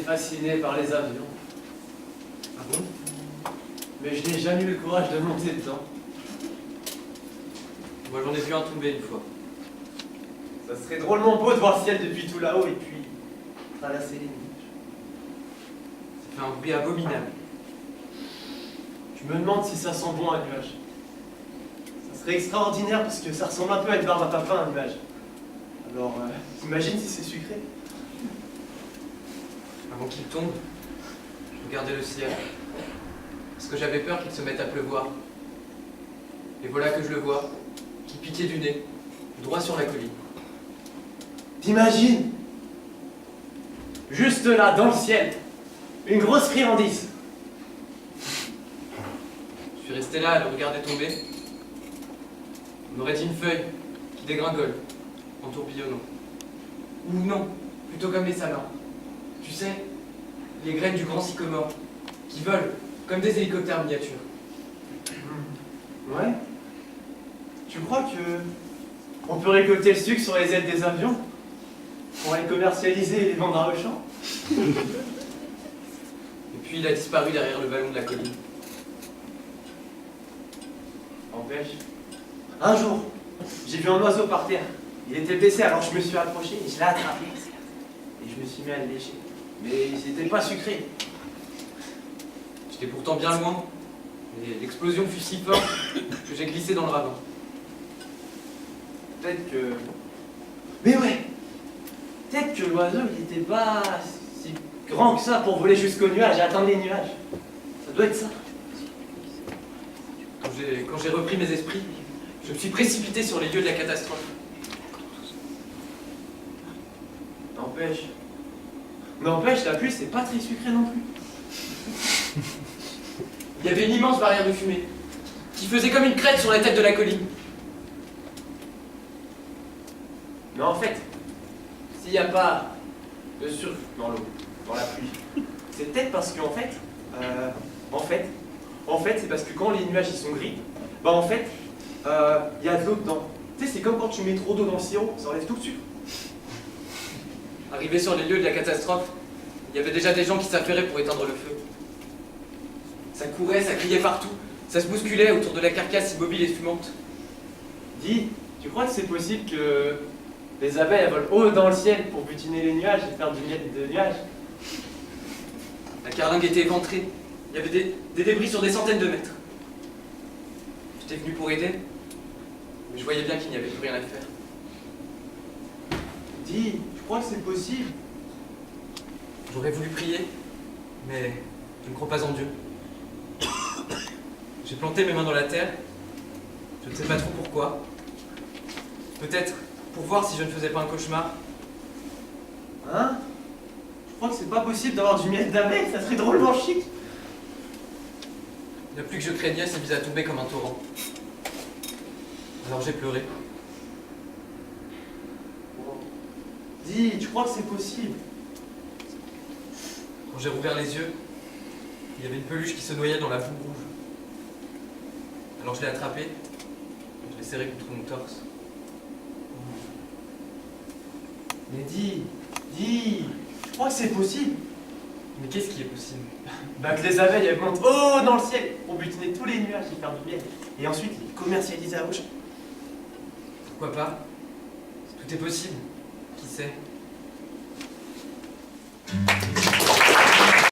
fasciné par les avions. Ah bon? Mais je n'ai jamais eu le courage de monter dedans. Moi j'en ai vu un tomber une fois. Ça serait drôlement beau de voir le ciel depuis tout là-haut et puis traverser les nuages. Ça fait un bruit abominable. Je me demande si ça sent bon un nuage. Ça serait extraordinaire parce que ça ressemble un peu à une barbe à papa un nuage. Alors, t'imagines si c'est sucré? Avant qu'il tombe, je regardais le ciel. Parce que j'avais peur qu'il se mette à pleuvoir. Et voilà que je le vois, qui piquait du nez, droit sur la colline. T'imagines? Juste là, dans le ciel, une grosse friandise. Je suis resté là à le regarder tomber. On aurait dit une feuille qui dégringole, en tourbillonnant. Ou non, plutôt comme les salins. Tu sais, les graines du grand sycomore, qui volent comme des hélicoptères miniatures. Ouais. Tu crois que on peut récolter le sucre sur les ailes des avions pour les commercialiser et les vendre à Auchan? Et puis il a disparu derrière le vallon de la colline. Empêche. Un jour, j'ai vu un oiseau par terre. Il était blessé, alors je me suis approché et je l'ai attrapé. Et je me suis mis à le lécher. Mais il n'était pas sucré. J'étais pourtant bien loin, et l'explosion fut si forte que j'ai glissé dans le ravin. Peut-être que... Mais ouais! Peut-être que l'oiseau, il n'était pas si grand que ça pour voler jusqu'au nuage et atteindre les nuages. Ça doit être ça. Quand j'ai repris mes esprits, je me suis précipité sur les lieux de la catastrophe. N'empêche, la pluie, c'est pas très sucré non plus. Il y avait une immense barrière de fumée, qui faisait comme une crête sur la tête de la colline. Mais en fait, s'il n'y a pas de sucre dans l'eau, dans la pluie, c'est peut-être parce qu'en fait, c'est parce que quand les nuages ils sont gris, bah en fait, il y a de l'eau dedans. Tu sais, c'est comme quand tu mets trop d'eau dans le sirop, ça enlève tout le sucre. Arrivé sur les lieux de la catastrophe, il y avait déjà des gens qui s'affairaient pour éteindre le feu. Ça courait, ça criait partout, ça se bousculait autour de la carcasse immobile et fumante. Dis, tu crois que c'est possible que les abeilles elles volent haut dans le ciel pour butiner les nuages et faire du miel de nuages? La carlingue était éventrée, il y avait des débris sur des centaines de mètres. J'étais venu pour aider, mais je voyais bien qu'il n'y avait plus rien à faire. Dis, tu crois que c'est possible? J'aurais voulu prier, mais je ne crois pas en Dieu. J'ai planté mes mains dans la terre, je ne sais pas trop pourquoi. Peut-être pour voir si je ne faisais pas un cauchemar. Hein? Je crois que c'est pas possible d'avoir du miel d'abeille, ça serait drôlement chic. Le plus que je craignais s'est mis à tomber comme un torrent. Alors j'ai pleuré. Dis, tu crois que c'est possible? Quand j'ai rouvert les yeux, il y avait une peluche qui se noyait dans la boue rouge. Alors je l'ai attrapée, je l'ai serrée contre mon torse. Mais dis, tu crois que c'est possible? Mais qu'est-ce qui est possible? Bah que les abeilles elles montent haut dans le ciel pour butiner tous les nuages et faire du miel. Et ensuite les commercialiser à Auchan. Pourquoi pas? Tout est possible. Qui sait?